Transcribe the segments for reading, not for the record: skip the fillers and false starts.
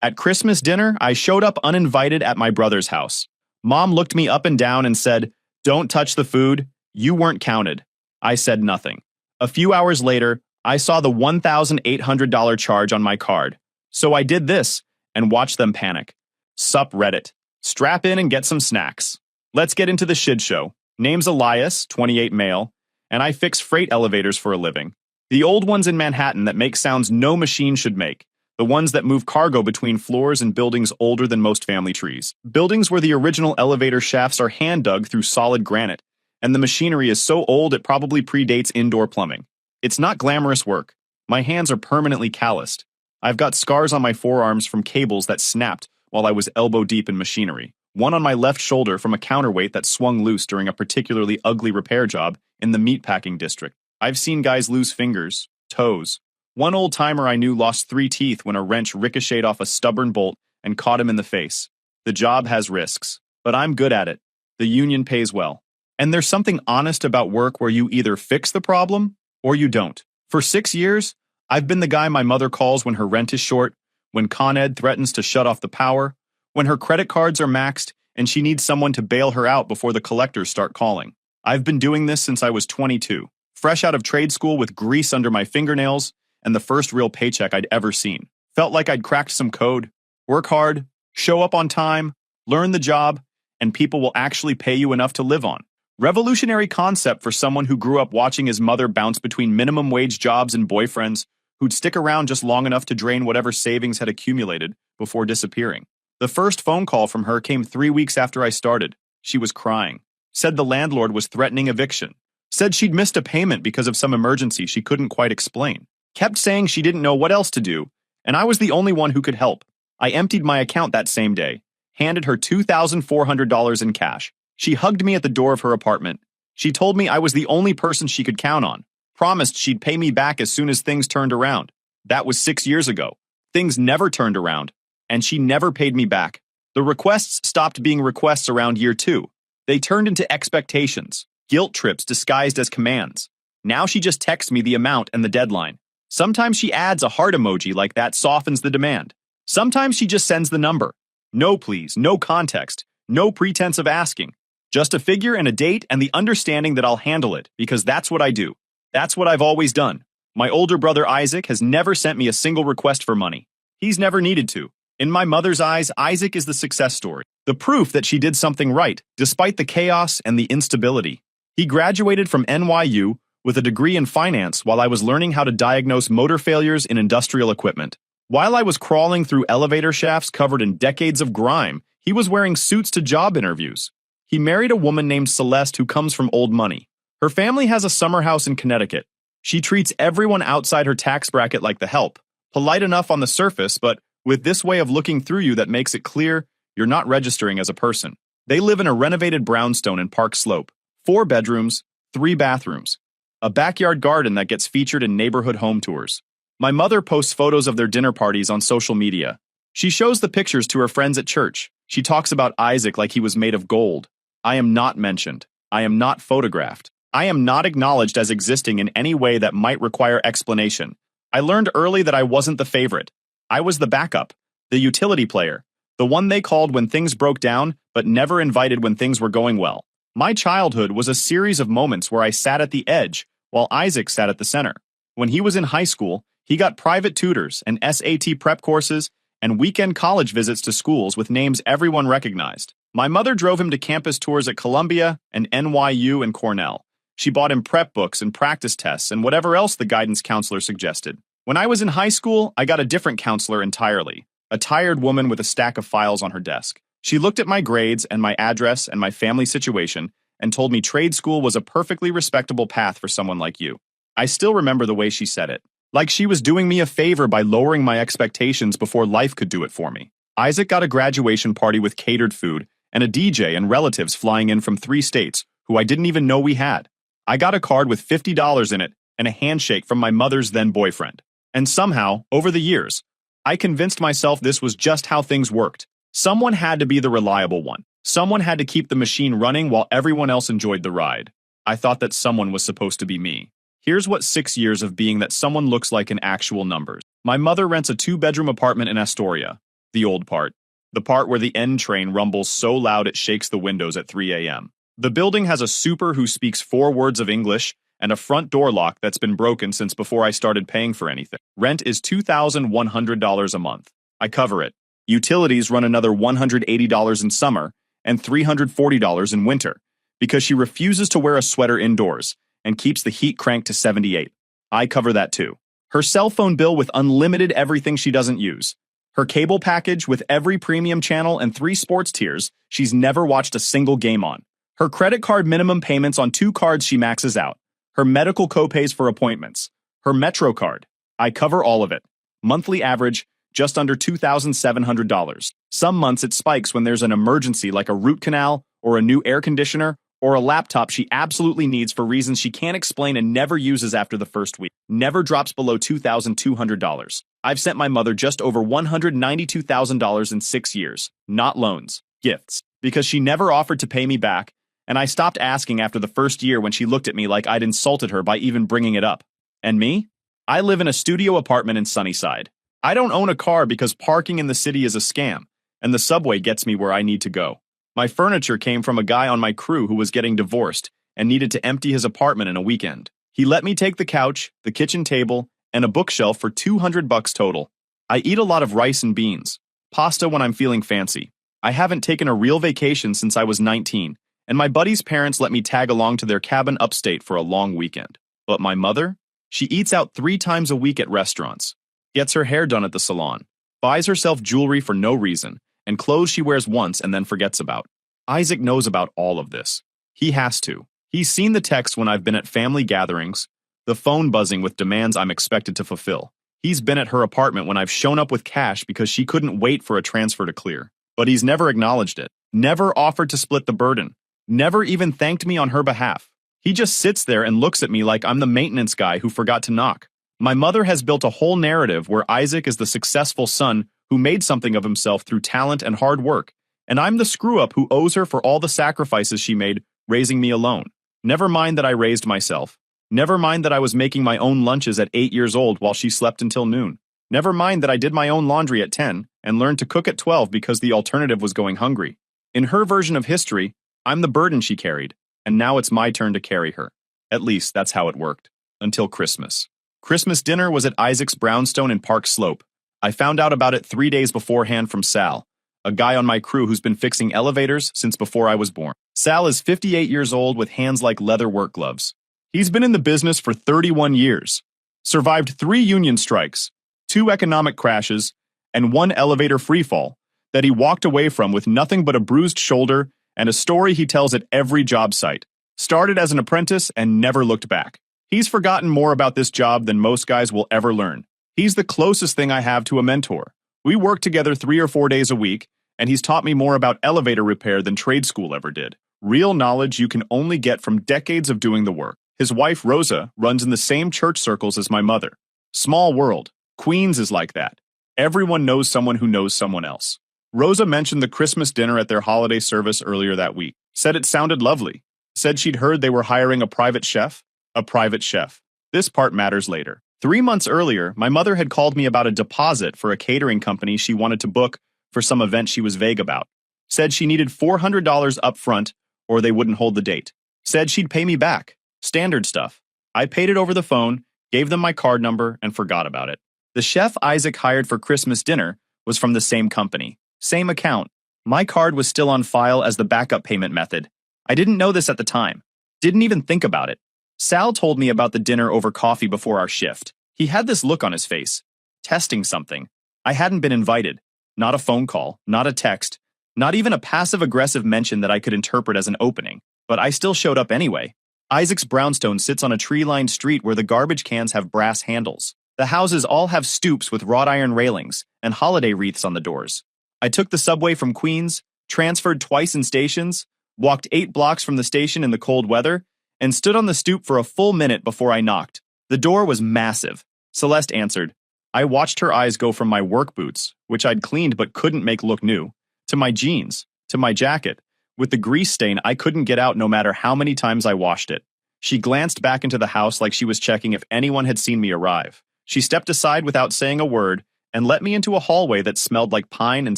At Christmas dinner, I showed up uninvited at my brother's house. Mom looked me up and down and said, "Don't touch the food. You weren't counted." I said nothing. A few hours later, I saw the $1,800 charge on my card. So I did this and watched them panic. Sup Reddit. Strap in and get some snacks. Let's get into the shit show. Name's Elias, 28 male, and I fix freight elevators for a living. The old ones in Manhattan that make sounds no machine should make. The ones that move cargo between floors and buildings older than most family trees. Buildings where the original elevator shafts are hand-dug through solid granite, and the machinery is so old it probably predates indoor plumbing. It's not glamorous work. My hands are permanently calloused. I've got scars on my forearms from cables that snapped while I was elbow-deep in machinery. One on my left shoulder from a counterweight that swung loose during a particularly ugly repair job in the meatpacking district. I've seen guys lose fingers, toes. One old-timer I knew lost 3 teeth when a wrench ricocheted off a stubborn bolt and caught him in the face. The job has risks, but I'm good at it. The union pays well. And there's something honest about work where you either fix the problem or you don't. For 6 years, I've been the guy my mother calls when her rent is short, when Con Ed threatens to shut off the power, when her credit cards are maxed and she needs someone to bail her out before the collectors start calling. I've been doing this since I was 22, fresh out of trade school with grease under my fingernails and the first real paycheck I'd ever seen. Felt like I'd cracked some code. Work hard, show up on time, learn the job, and people will actually pay you enough to live on. Revolutionary concept for someone who grew up watching his mother bounce between minimum wage jobs and boyfriends who'd stick around just long enough to drain whatever savings had accumulated before disappearing. The first phone call from her came 3 weeks after I started. She was crying. Said the landlord was threatening eviction. Said she'd missed a payment because of some emergency she couldn't quite explain. Kept saying she didn't know what else to do, and I was the only one who could help. I emptied my account that same day, handed her $2,400 in cash. She hugged me at the door of her apartment. She told me I was the only person she could count on. Promised she'd pay me back as soon as things turned around. That was 6 years ago. Things never turned around, and she never paid me back. The requests stopped being requests around year 2. They turned into expectations, guilt trips disguised as commands. Now she just texts me the amount and the deadline. Sometimes she adds a heart emoji like that softens the demand. Sometimes she just sends the number. No please, no context, no pretense of asking. Just a figure and a date and the understanding that I'll handle it because that's what I do. That's what I've always done. My older brother Isaac has never sent me a single request for money. He's never needed to. In my mother's eyes, Isaac is the success story. The proof that she did something right, despite the chaos and the instability. He graduated from NYU with a degree in finance while I was learning how to diagnose motor failures in industrial equipment. While I was crawling through elevator shafts covered in decades of grime, he was wearing suits to job interviews. He married a woman named Celeste who comes from old money. Her family has a summer house in Connecticut. She treats everyone outside her tax bracket like the help, polite enough on the surface, but with this way of looking through you that makes it clear you're not registering as a person. They live in a renovated brownstone in Park Slope. 4 bedrooms, 3 bathrooms. A backyard garden that gets featured in neighborhood home tours. My mother posts photos of their dinner parties on social media. She shows the pictures to her friends at church. She talks about Isaac like he was made of gold. I am not mentioned. I am not photographed. I am not acknowledged as existing in any way that might require explanation. I learned early that I wasn't the favorite. I was the backup, the utility player, the one they called when things broke down, but never invited when things were going well. My childhood was a series of moments where I sat at the edge, while Isaac sat at the center. When he was in high school, he got private tutors and SAT prep courses and weekend college visits to schools with names everyone recognized. My mother drove him to campus tours at Columbia and NYU and Cornell. She bought him prep books and practice tests and whatever else the guidance counselor suggested. When I was in high school, I got a different counselor entirely, a tired woman with a stack of files on her desk. She looked at my grades and my address and my family situation and told me trade school was a perfectly respectable path for someone like you. I still remember the way she said it. Like she was doing me a favor by lowering my expectations before life could do it for me. Isaac got a graduation party with catered food and a DJ and relatives flying in from 3 states who I didn't even know we had. I got a card with $50 in it and a handshake from my mother's then boyfriend. And somehow, over the years, I convinced myself this was just how things worked. Someone had to be the reliable one. Someone had to keep the machine running while everyone else enjoyed the ride. I thought that someone was supposed to be me. Here's what 6 years of being that someone looks like in actual numbers. My mother rents a 2-bedroom apartment in Astoria. The old part. The part where the N train rumbles so loud it shakes the windows at 3 a.m. The building has a super who speaks 4 words of English and a front door lock that's been broken since before I started paying for anything. Rent is $2,100 a month. I cover it. Utilities run another $180 in summer and $340 in winter because she refuses to wear a sweater indoors and keeps the heat cranked to 78. I cover that too. Her cell phone bill with unlimited everything she doesn't use. Her cable package with every premium channel and 3 sports tiers she's never watched a single game on. Her credit card minimum payments on 2 cards she maxes out. Her medical copays for appointments. Her Metro card. I cover all of it. Monthly average, just under $2,700. Some months it spikes when there's an emergency like a root canal or a new air conditioner or a laptop she absolutely needs for reasons she can't explain and never uses after the first week. Never drops below $2,200. I've sent my mother just over $192,000 in 6 years. Not loans, gifts. Because she never offered to pay me back, and I stopped asking after the first year when she looked at me like I'd insulted her by even bringing it up. And me? I live in a studio apartment in Sunnyside. I don't own a car because parking in the city is a scam, and the subway gets me where I need to go. My furniture came from a guy on my crew who was getting divorced and needed to empty his apartment in a weekend. He let me take the couch, the kitchen table, and a bookshelf for $200 total. I eat a lot of rice and beans, pasta when I'm feeling fancy. I haven't taken a real vacation since I was 19, and my buddy's parents let me tag along to their cabin upstate for a long weekend. But my mother? She eats out 3 times a week at restaurants, gets her hair done at the salon, buys herself jewelry for no reason, and clothes she wears once and then forgets about. Isaac knows about all of this. He has to. He's seen the texts when I've been at family gatherings, the phone buzzing with demands I'm expected to fulfill. He's been at her apartment when I've shown up with cash because she couldn't wait for a transfer to clear. But he's never acknowledged it, never offered to split the burden, never even thanked me on her behalf. He just sits there and looks at me like I'm the maintenance guy who forgot to knock. My mother has built a whole narrative where Isaac is the successful son who made something of himself through talent and hard work, and I'm the screw-up who owes her for all the sacrifices she made raising me alone. Never mind that I raised myself. Never mind that I was making my own lunches at 8 years old while she slept until noon. Never mind that I did my own laundry at 10 and learned to cook at 12 because the alternative was going hungry. In her version of history, I'm the burden she carried, and now it's my turn to carry her. At least that's how it worked. Until Christmas. Christmas dinner was at Isaac's brownstone in Park Slope. I found out about it 3 days beforehand from Sal, a guy on my crew who's been fixing elevators since before I was born. Sal is 58 years old with hands like leather work gloves. He's been in the business for 31 years, survived 3 union strikes, 2 economic crashes, and 1 elevator freefall that he walked away from with nothing but a bruised shoulder and a story he tells at every job site. Started as an apprentice and never looked back. He's forgotten more about this job than most guys will ever learn. He's the closest thing I have to a mentor. We work together 3 or 4 days a week, and he's taught me more about elevator repair than trade school ever did. Real knowledge you can only get from decades of doing the work. His wife, Rosa, runs in the same church circles as my mother. Small world. Queens is like that. Everyone knows someone who knows someone else. Rosa mentioned the Christmas dinner at their holiday service earlier that week. Said it sounded lovely. Said she'd heard they were hiring a private chef. A private chef. This part matters later. 3 months earlier, my mother had called me about a deposit for a catering company she wanted to book for some event she was vague about. Said she needed $400 up front or they wouldn't hold the date. Said she'd pay me back. Standard stuff. I paid it over the phone, gave them my card number, and forgot about it. The chef Isaac hired for Christmas dinner was from the same company. Same account. My card was still on file as the backup payment method. I didn't know this at the time. Didn't even think about it. Sal told me about the dinner over coffee before our shift. He had this look on his face. Testing something. I hadn't been invited. Not a phone call, not a text, not even a passive-aggressive mention that I could interpret as an opening. But I still showed up anyway. Isaac's brownstone sits on a tree-lined street where the garbage cans have brass handles. The houses all have stoops with wrought iron railings and holiday wreaths on the doors. I took the subway from Queens, transferred twice in stations, walked 8 blocks from the station in the cold weather, and stood on the stoop for a full minute before I knocked. The door was massive. Celeste answered. I watched her eyes go from my work boots, which I'd cleaned but couldn't make look new, to my jeans, to my jacket, with the grease stain I couldn't get out no matter how many times I washed it. She glanced back into the house like she was checking if anyone had seen me arrive. She stepped aside without saying a word and let me into a hallway that smelled like pine and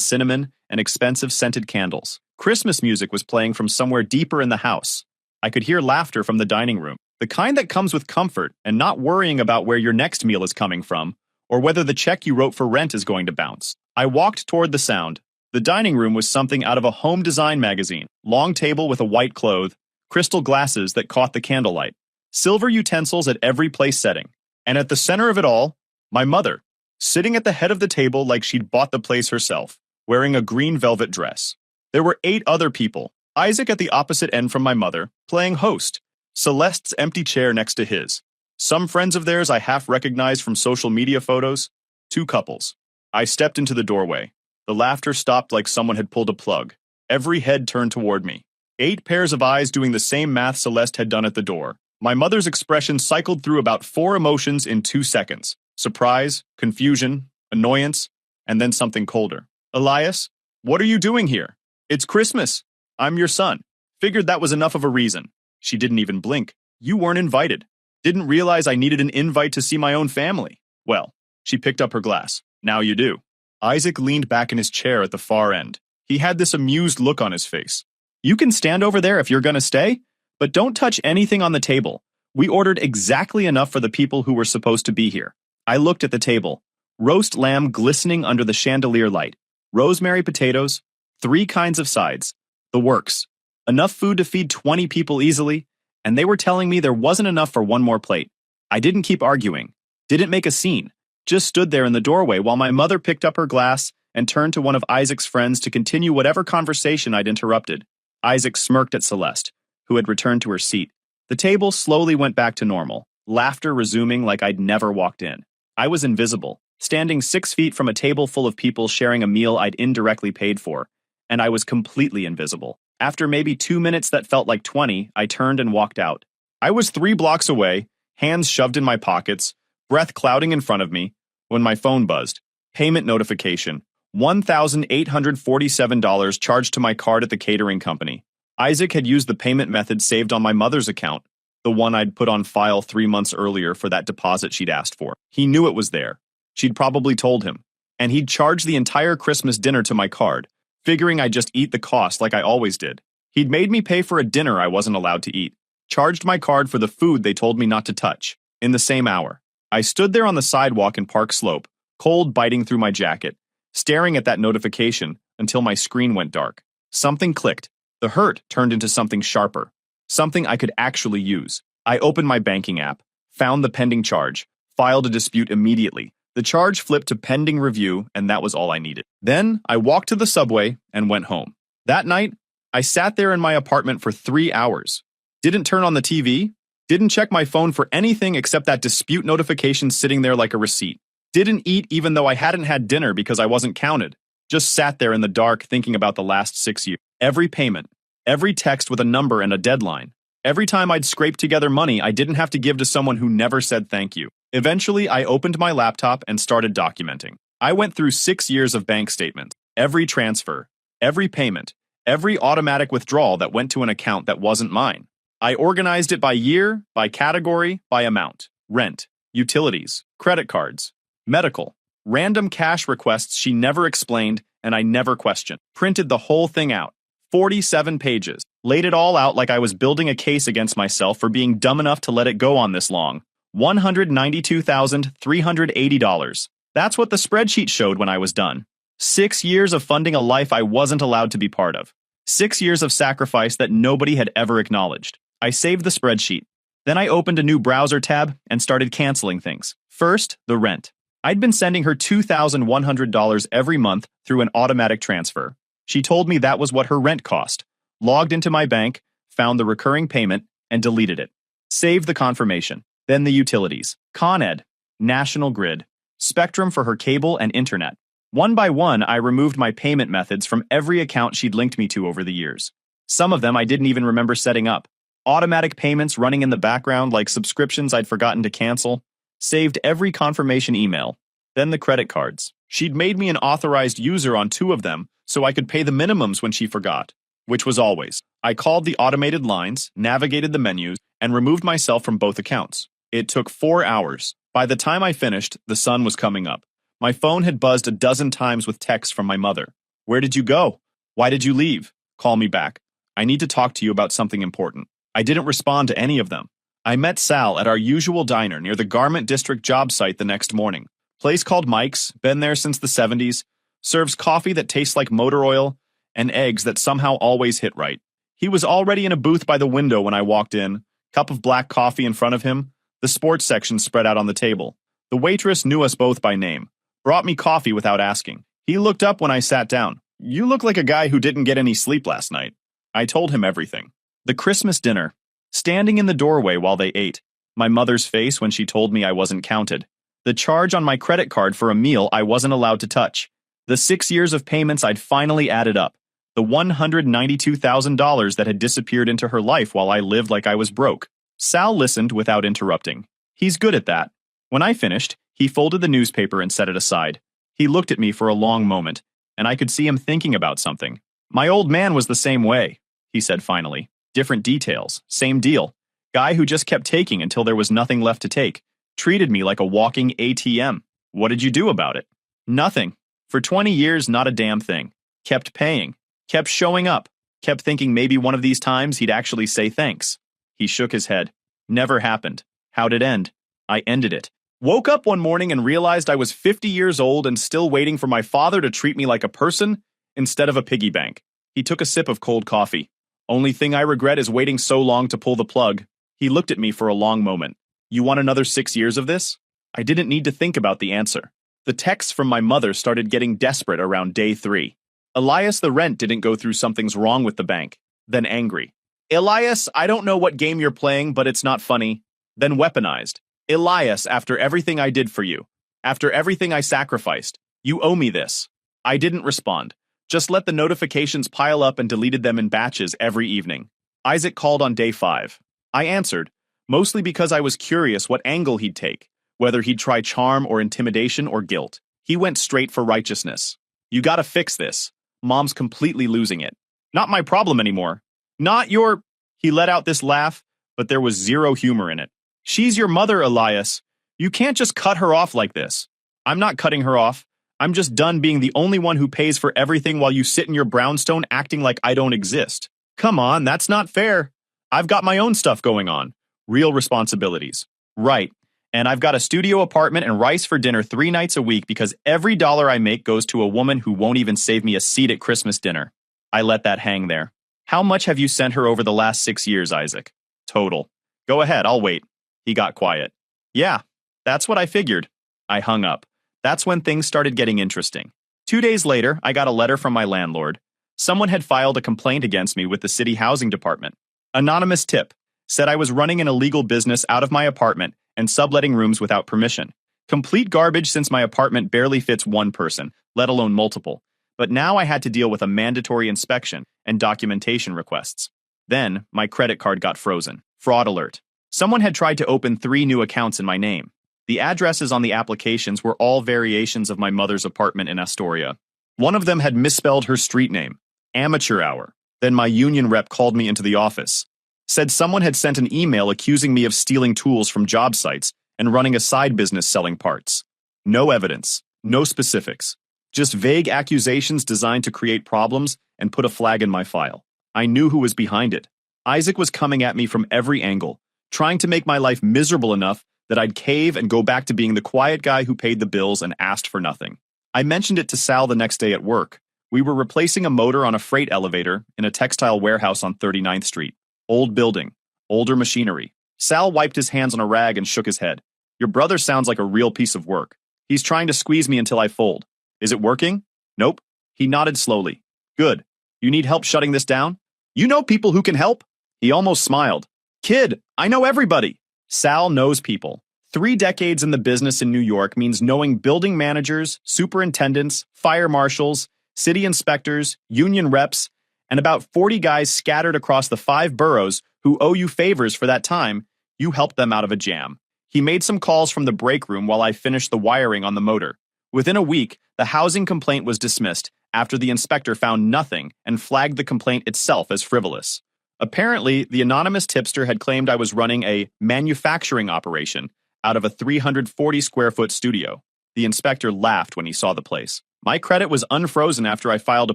cinnamon and expensive scented candles. Christmas music was playing from somewhere deeper in the house. I could hear laughter from the dining room, the kind that comes with comfort and not worrying about where your next meal is coming from or whether the check you wrote for rent is going to bounce. I walked toward the sound. The dining room was something out of a home design magazine. Long table with a white cloth, crystal glasses that caught the candlelight, silver utensils at every place setting. And at the center of it all, my mother, sitting at the head of the table like she'd bought the place herself, wearing a green velvet dress. There were 8 other people, Isaac at the opposite end from my mother, playing host, Celeste's empty chair next to his. Some friends of theirs I half recognized from social media photos, 2 couples. I stepped into the doorway. The laughter stopped like someone had pulled a plug. Every head turned toward me. 8 pairs of eyes doing the same math Celeste had done at the door. My mother's expression cycled through about 4 emotions in 2 seconds. Surprise, confusion, annoyance, and then something colder. Elias, what are you doing here? It's Christmas. I'm your son. Figured that was enough of a reason. She didn't even blink. You weren't invited. Didn't realize I needed an invite to see my own family. Well, she picked up her glass. Now you do. Isaac leaned back in his chair at the far end. He had this amused look on his face. You can stand over there if you're going to stay, but don't touch anything on the table. We ordered exactly enough for the people who were supposed to be here. I looked at the table. Roast lamb glistening under the chandelier light. Rosemary potatoes. 3 kinds of sides. The works. Enough food to feed 20 people easily, and they were telling me there wasn't enough for 1 more plate. I didn't keep arguing. Didn't make a scene. Just stood there in the doorway while my mother picked up her glass and turned to one of Isaac's friends to continue whatever conversation I'd interrupted. Isaac smirked at Celeste, who had returned to her seat. The table slowly went back to normal, laughter resuming like I'd never walked in. I was invisible, standing 6 feet from a table full of people sharing a meal I'd indirectly paid for, and I was completely invisible. After maybe 2 minutes that felt like 20, I turned and walked out. I was 3 blocks away, hands shoved in my pockets, breath clouding in front of me, when my phone buzzed. Payment notification. $1,847 charged to my card at the catering company. Isaac had used the payment method saved on my mother's account, the one I'd put on file 3 months earlier for that deposit she'd asked for. He knew it was there. She'd probably told him. And he'd charged the entire Christmas dinner to my card, figuring I'd just eat the cost like I always did. He'd made me pay for a dinner I wasn't allowed to eat. Charged my card for the food they told me not to touch. In the same hour. I stood there on the sidewalk in Park Slope, cold biting through my jacket, staring at that notification until my screen went dark. Something clicked. The hurt turned into something sharper. Something I could actually use. I opened my banking app, found the pending charge, filed a dispute immediately. The charge flipped to pending review, and that was all I needed. Then I walked to the subway and went home. That night, I sat there in my apartment for 3 hours. Didn't turn on the TV. Didn't check my phone for anything except that dispute notification sitting there like a receipt. Didn't eat even though I hadn't had dinner because I wasn't counted. Just sat there in the dark thinking about the last 6 years. Every payment, every text with a number and a deadline. Every time I'd scrape together money I didn't have to give to someone who never said thank you. Eventually, I opened my laptop and started documenting. I went through 6 years of bank statements, every transfer, every payment, every automatic withdrawal that went to an account that wasn't mine. I organized it by year, by category, by amount. Rent, utilities, credit cards, medical, random cash requests she never explained and I never questioned. Printed the whole thing out. 47 pages. Laid it all out like I was building a case against myself for being dumb enough to let it go on this long. $192,380. That's what the spreadsheet showed when I was done. 6 years of funding a life I wasn't allowed to be part of. 6 years of sacrifice that nobody had ever acknowledged. I saved the spreadsheet. Then I opened a new browser tab and started canceling things. First, the rent. I'd been sending her $2,100 every month through an automatic transfer. She told me that was what her rent cost. Logged into my bank, found the recurring payment, and deleted it. Saved the confirmation. Then the utilities. Con Ed, National Grid, Spectrum for her cable and internet. One by one, I removed my payment methods from every account she'd linked me to over the years. Some of them I didn't even remember setting up. Automatic payments running in the background like subscriptions I'd forgotten to cancel. Saved every confirmation email. Then the credit cards. She'd made me an authorized user on 2 of them so I could pay the minimums when she forgot, which was always. I called the automated lines, navigated the menus, and removed myself from both accounts. It took 4 hours. By the time I finished, the sun was coming up. My phone had buzzed a dozen times with texts from my mother. Where did you go? Why did you leave? Call me back. I need to talk to you about something important. I didn't respond to any of them. I met Sal at our usual diner near the Garment District job site the next morning. Place called Mike's, been there since the 70s, serves coffee that tastes like motor oil, and eggs that somehow always hit right. He was already in a booth by the window when I walked in, cup of black coffee in front of him, the sports section spread out on the table. The waitress knew us both by name, brought me coffee without asking. He looked up when I sat down. You look like a guy who didn't get any sleep last night. I told him everything. The Christmas dinner. Standing in the doorway while they ate. My mother's face when she told me I wasn't counted. The charge on my credit card for a meal I wasn't allowed to touch. The 6 years of payments I'd finally added up. The $192,000 that had disappeared into her life while I lived like I was broke. Sal listened without interrupting. He's good at that. When I finished, he folded the newspaper and set it aside. He looked at me for a long moment, and I could see him thinking about something. My old man was the same way, he said finally. Different details, same deal. Guy who just kept taking until there was nothing left to take. Treated me like a walking ATM. What did you do about it? Nothing. For 20 years, not a damn thing. Kept paying. Kept showing up. Kept thinking maybe one of these times he'd actually say thanks. He shook his head. Never happened. How'd it end? I ended it. Woke up one morning and realized I was 50 years old and still waiting for my father to treat me like a person instead of a piggy bank. He took a sip of cold coffee. Only thing I regret is waiting so long to pull the plug. He looked at me for a long moment. You want another 6 years of this? I didn't need to think about the answer. The texts from my mother started getting desperate around day 3. Elias the rent didn't go through something's wrong with the bank. Then angry. Elias, I don't know what game you're playing, but it's not funny. Then weaponized. Elias, after everything I did for you. After everything I sacrificed. You owe me this. I didn't respond. Just let the notifications pile up and deleted them in batches every evening. Isaac called on day 5. I answered, mostly because I was curious what angle he'd take, whether he'd try charm or intimidation or guilt. He went straight for righteousness. You gotta fix this. Mom's completely losing it. Not my problem anymore. Not your... He let out this laugh, but there was zero humor in it. She's your mother, Elias. You can't just cut her off like this. I'm not cutting her off. I'm just done being the only one who pays for everything while you sit in your brownstone acting like I don't exist. Come on, that's not fair. I've got my own stuff going on. Real responsibilities. Right. And I've got a studio apartment and rice for dinner 3 nights a week because every dollar I make goes to a woman who won't even save me a seat at Christmas dinner. I let that hang there. How much have you sent her over the last 6 years, Isaac? Total. Go ahead, I'll wait. He got quiet. Yeah, that's what I figured. I hung up. That's when things started getting interesting. 2 days later, I got a letter from my landlord. Someone had filed a complaint against me with the city housing department. Anonymous tip. Said I was running an illegal business out of my apartment and subletting rooms without permission. Complete garbage since my apartment barely fits one person, let alone multiple. But now I had to deal with a mandatory inspection and documentation requests. Then, my credit card got frozen. Fraud alert. Someone had tried to open 3 new accounts in my name. The addresses on the applications were all variations of my mother's apartment in Astoria. One of them had misspelled her street name, Amateur Hour. Then my union rep called me into the office. Said someone had sent an email accusing me of stealing tools from job sites and running a side business selling parts. No evidence, no specifics, just vague accusations designed to create problems and put a flag in my file. I knew who was behind it. Isaac was coming at me from every angle, trying to make my life miserable enough that I'd cave and go back to being the quiet guy who paid the bills and asked for nothing. I mentioned it to Sal the next day at work. We were replacing a motor on a freight elevator in a textile warehouse on 39th Street. Old building, older machinery. Sal wiped his hands on a rag and shook his head. Your brother sounds like a real piece of work. He's trying to squeeze me until I fold. Is it working? Nope. He nodded slowly. Good. You need help shutting this down? You know people who can help? He almost smiled. Kid, I know everybody. Sal knows people. 3 decades in the business in New York means knowing building managers, superintendents, fire marshals, city inspectors, union reps, and about 40 guys scattered across the 5 boroughs who owe you favors for that time you helped them out of a jam. He made some calls from the break room while I finished the wiring on the motor. Within a week, the housing complaint was dismissed after the inspector found nothing and flagged the complaint itself as frivolous. Apparently, the anonymous tipster had claimed I was running a manufacturing operation out of a 340-square-foot studio. The inspector laughed when he saw the place. My credit was unfrozen after I filed a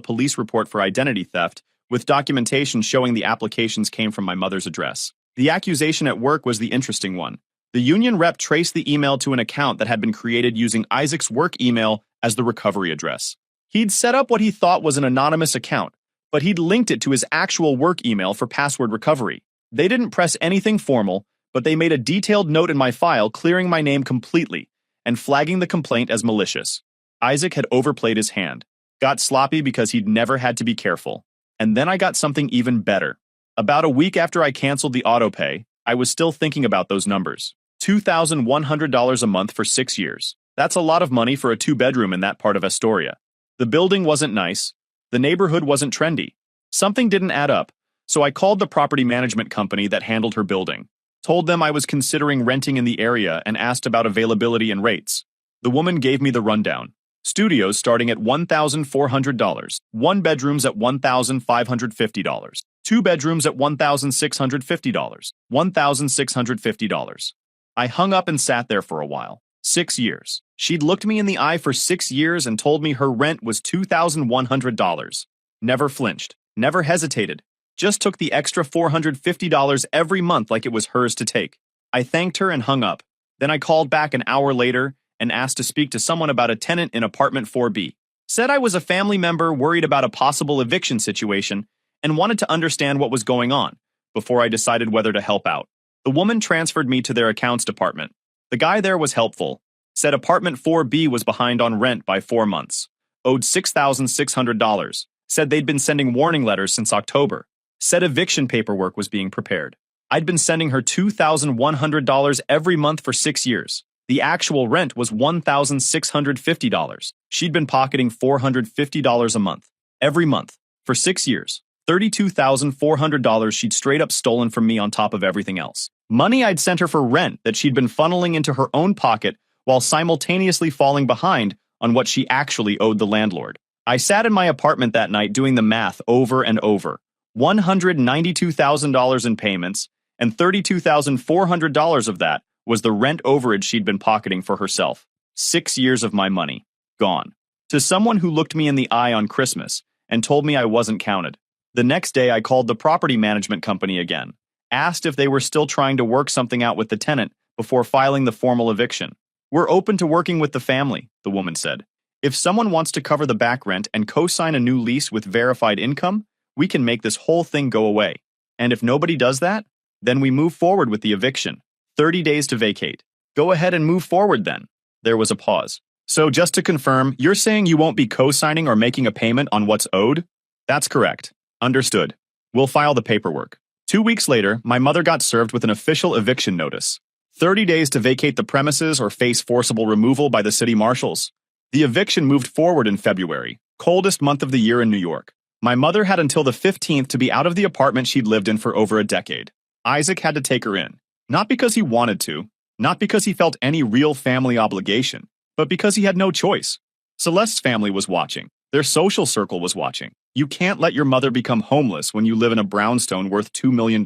police report for identity theft, with documentation showing the applications came from my mother's address. The accusation at work was the interesting one. The union rep traced the email to an account that had been created using Isaac's work email as the recovery address. He'd set up what he thought was an anonymous account, but he'd linked it to his actual work email for password recovery. They didn't press anything formal, but they made a detailed note in my file clearing my name completely and flagging the complaint as malicious. Isaac had overplayed his hand, got sloppy because he'd never had to be careful. And then I got something even better. About a week after I canceled the autopay, I was still thinking about those numbers. $2,100 a month for 6 years. That's a lot of money for a 2-bedroom in that part of Astoria. The building wasn't nice. The neighborhood wasn't trendy. Something didn't add up, so I called the property management company that handled her building. Told them I was considering renting in the area and asked about availability and rates. The woman gave me the rundown. Studios starting at $1,400, 1 bedrooms at $1,550, 2 bedrooms at $1,650, $1,650. I hung up and sat there for a while. 6 years. She'd looked me in the eye for 6 years and told me her rent was $2,100. Never flinched, never hesitated, just took the extra $450 every month like it was hers to take. I thanked her and hung up. Then I called back an hour later and asked to speak to someone about a tenant in apartment 4B. Said I was a family member worried about a possible eviction situation and wanted to understand what was going on before I decided whether to help out. The woman transferred me to their accounts department. The guy there was helpful. Said apartment 4B was behind on rent by 4 months. Owed $6,600. Said they'd been sending warning letters since October. Said eviction paperwork was being prepared. I'd been sending her $2,100 every month for 6 years. The actual rent was $1,650. She'd been pocketing $450 a month. Every month. For 6 years. $32,400 she'd straight up stolen from me on top of everything else. Money I'd sent her for rent that she'd been funneling into her own pocket while simultaneously falling behind on what she actually owed the landlord. I sat in my apartment that night doing the math over and over. $192,000 in payments, and $32,400 of that was the rent overage she'd been pocketing for herself. 6 years of my money. Gone. To someone who looked me in the eye on Christmas and told me I wasn't counted. The next day I called the property management company again. Asked if they were still trying to work something out with the tenant before filing the formal eviction. We're open to working with the family, the woman said. If someone wants to cover the back rent and co-sign a new lease with verified income, we can make this whole thing go away. And if nobody does that, then we move forward with the eviction. 30 days to vacate. Go ahead and move forward then. There was a pause. So just to confirm, you're saying you won't be co-signing or making a payment on what's owed? That's correct. Understood. We'll file the paperwork. 2 weeks later, my mother got served with an official eviction notice. 30 days to vacate the premises or face forcible removal by the city marshals. The eviction moved forward in February, coldest month of the year in New York. My mother had until the 15th to be out of the apartment she'd lived in for over a decade. Isaac had to take her in. Not because he wanted to, not because he felt any real family obligation, but because he had no choice. Celeste's family was watching. Their social circle was watching. You can't let your mother become homeless when you live in a brownstone worth $2 million.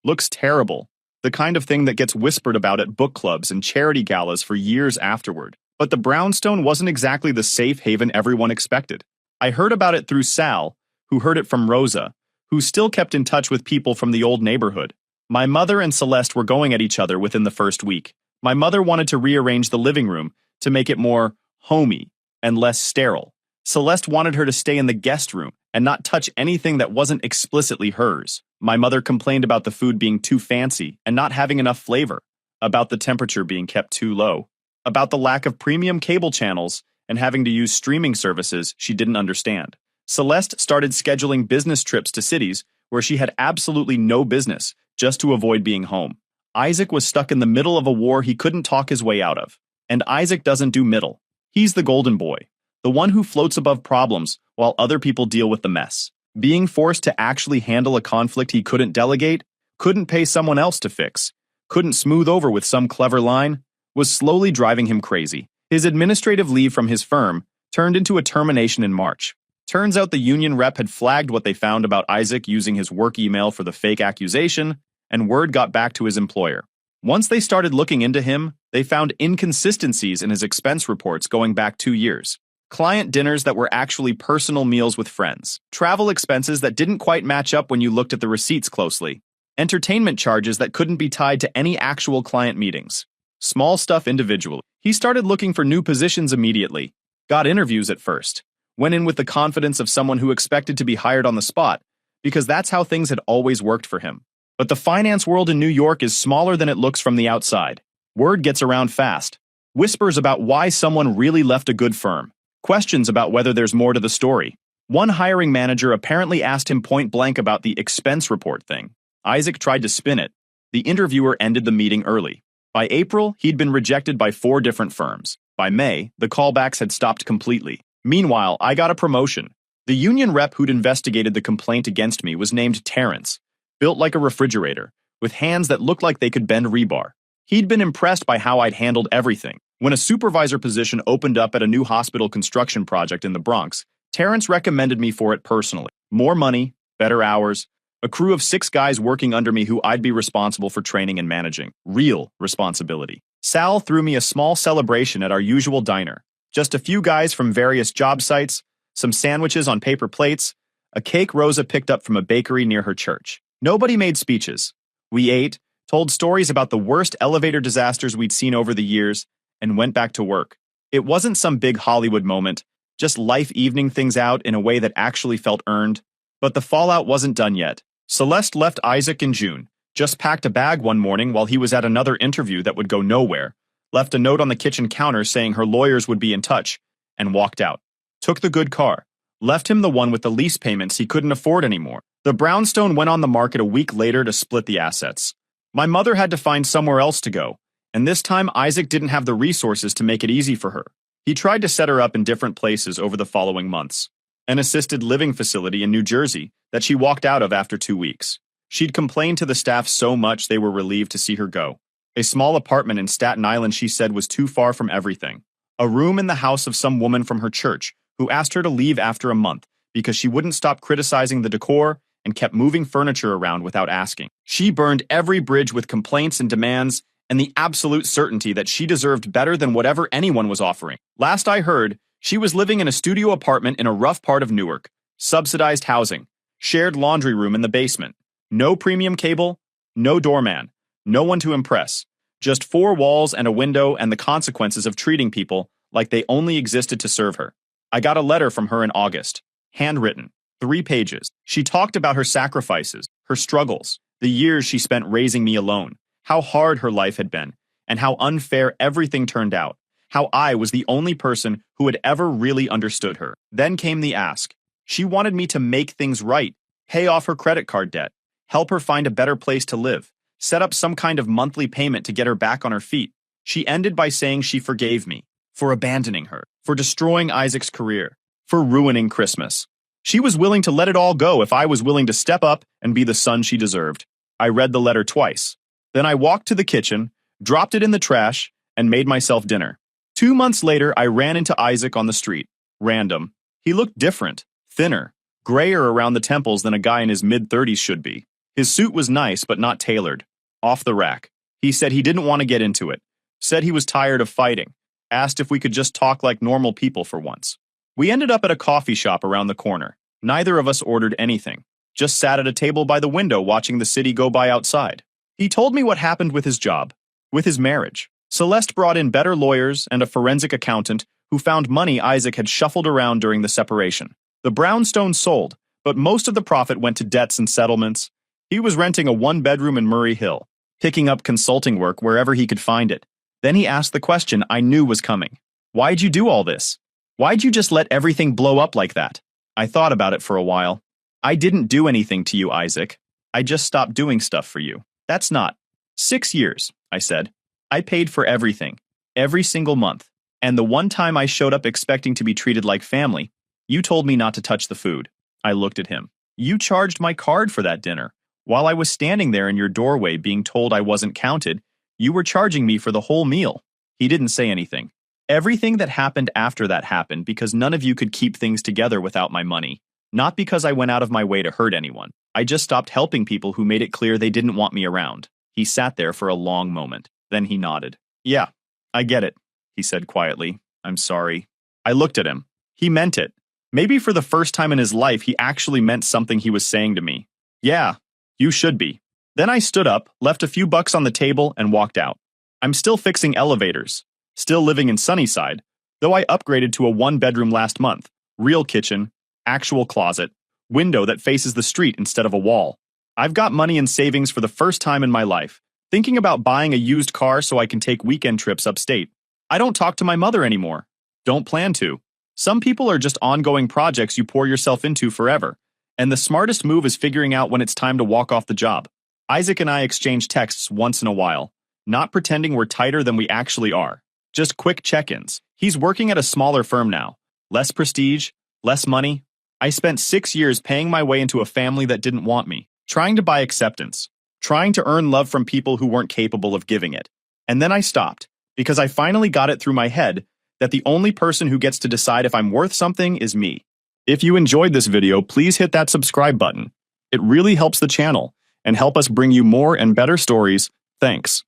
Looks terrible. The kind of thing that gets whispered about at book clubs and charity galas for years afterward. But the brownstone wasn't exactly the safe haven everyone expected. I heard about it through Sal, who heard it from Rosa, who still kept in touch with people from the old neighborhood. My mother and Celeste were going at each other within the first week. My mother wanted to rearrange the living room to make it more homey and less sterile. Celeste wanted her to stay in the guest room and not touch anything that wasn't explicitly hers. My mother complained about the food being too fancy and not having enough flavor, about the temperature being kept too low, about the lack of premium cable channels and having to use streaming services she didn't understand. Celeste started scheduling business trips to cities where she had absolutely no business, just to avoid being home. Isaac was stuck in the middle of a war he couldn't talk his way out of. And Isaac doesn't do middle. He's the golden boy, the one who floats above problems while other people deal with the mess. Being forced to actually handle a conflict he couldn't delegate, couldn't pay someone else to fix, couldn't smooth over with some clever line, was slowly driving him crazy. His administrative leave from his firm turned into a termination in March. Turns out the union rep had flagged what they found about Isaac using his work email for the fake accusation, and word got back to his employer. Once they started looking into him, they found inconsistencies in his expense reports going back 2 years. Client dinners that were actually personal meals with friends. Travel expenses that didn't quite match up when you looked at the receipts closely. Entertainment charges that couldn't be tied to any actual client meetings. Small stuff individually. He started looking for new positions immediately. Got interviews at first. Went in with the confidence of someone who expected to be hired on the spot, because that's how things had always worked for him. But the finance world in New York is smaller than it looks from the outside. Word gets around fast. Whispers about why someone really left a good firm. Questions about whether there's more to the story. One hiring manager apparently asked him point blank about the expense report thing. Isaac tried to spin it. The interviewer ended the meeting early. By April, he'd been rejected by 4 different firms. By May, the callbacks had stopped completely. Meanwhile, I got a promotion. The union rep who'd investigated the complaint against me was named Terrence, built like a refrigerator, with hands that looked like they could bend rebar. He'd been impressed by how I'd handled everything. When a supervisor position opened up at a new hospital construction project in the Bronx, Terrence recommended me for it personally. More money, better hours, a crew of 6 guys working under me who I'd be responsible for training and managing. Real responsibility. Sal threw me a small celebration at our usual diner. Just a few guys from various job sites, some sandwiches on paper plates, a cake Rosa picked up from a bakery near her church. Nobody made speeches. We ate, told stories about the worst elevator disasters we'd seen over the years, and went back to work. It wasn't some big Hollywood moment, just life evening things out in a way that actually felt earned. But the fallout wasn't done yet. Celeste left Isaac in June, just packed a bag one morning while he was at another interview that would go nowhere, left a note on the kitchen counter saying her lawyers would be in touch, and walked out. Took the good car, left him the one with the lease payments he couldn't afford anymore. The brownstone went on the market a week later to split the assets. My mother had to find somewhere else to go, and this time Isaac didn't have the resources to make it easy for her. He tried to set her up in different places over the following months. An assisted living facility in New Jersey that she walked out of after 2 weeks. She'd complained to the staff so much they were relieved to see her go. A small apartment in Staten Island she said was too far from everything. A room in the house of some woman from her church who asked her to leave after a month because she wouldn't stop criticizing the decor and kept moving furniture around without asking. She burned every bridge with complaints and demands and the absolute certainty that she deserved better than whatever anyone was offering. Last I heard, she was living in a studio apartment in a rough part of Newark. Subsidized housing. Shared laundry room in the basement. No premium cable. No doorman. No one to impress. Just 4 walls and a window and the consequences of treating people like they only existed to serve her. I got a letter from her in August. Handwritten. 3 pages. She talked about her sacrifices, her struggles, the years she spent raising me alone, how hard her life had been, and how unfair everything turned out, how I was the only person who had ever really understood her. Then came the ask. She wanted me to make things right, pay off her credit card debt, help her find a better place to live, set up some kind of monthly payment to get her back on her feet. She ended by saying she forgave me for abandoning her, for destroying Isaac's career, for ruining Christmas. She was willing to let it all go if I was willing to step up and be the son she deserved. I read the letter twice. Then I walked to the kitchen, dropped it in the trash, and made myself dinner. 2 months later, I ran into Isaac on the street. Random. He looked different, thinner, grayer around the temples than a guy in his mid-30s should be. His suit was nice but not tailored. Off the rack. He said he didn't want to get into it. Said he was tired of fighting. Asked if we could just talk like normal people for once. We ended up at a coffee shop around the corner. Neither of us ordered anything. Just sat at a table by the window watching the city go by outside. He told me what happened with his job, with his marriage. Celeste brought in better lawyers and a forensic accountant who found money Isaac had shuffled around during the separation. The brownstone sold, but most of the profit went to debts and settlements. He was renting a 1-bedroom in Murray Hill, picking up consulting work wherever he could find it. Then he asked the question I knew was coming. Why'd you do all this? Why'd you just let everything blow up like that? I thought about it for a while. I didn't do anything to you, Isaac. I just stopped doing stuff for you. That's not. 6 years, I said. I paid for everything, every single month. And the one time I showed up expecting to be treated like family, you told me not to touch the food. I looked at him. You charged my card for that dinner. While I was standing there in your doorway being told I wasn't counted, you were charging me for the whole meal. He didn't say anything. Everything that happened after that happened because none of you could keep things together without my money. Not because I went out of my way to hurt anyone. I just stopped helping people who made it clear they didn't want me around. He sat there for a long moment. Then he nodded. Yeah, I get it, he said quietly. I'm sorry. I looked at him. He meant it. Maybe for the first time in his life, he actually meant something he was saying to me. Yeah, you should be. Then I stood up, left a few bucks on the table, and walked out. I'm still fixing elevators. Still living in Sunnyside, though I upgraded to a 1-bedroom last month. Real kitchen, actual closet, window that faces the street instead of a wall. I've got money in savings for the first time in my life, thinking about buying a used car so I can take weekend trips upstate. I don't talk to my mother anymore. Don't plan to. Some people are just ongoing projects you pour yourself into forever, and the smartest move is figuring out when it's time to walk off the job. Isaac and I exchange texts once in a while, not pretending we're tighter than we actually are. Just quick check-ins. He's working at a smaller firm now. Less prestige, less money. I spent 6 years paying my way into a family that didn't want me, trying to buy acceptance, trying to earn love from people who weren't capable of giving it. And then I stopped, because I finally got it through my head that the only person who gets to decide if I'm worth something is me. If you enjoyed this video, please hit that subscribe button. It really helps the channel and help us bring you more and better stories. Thanks.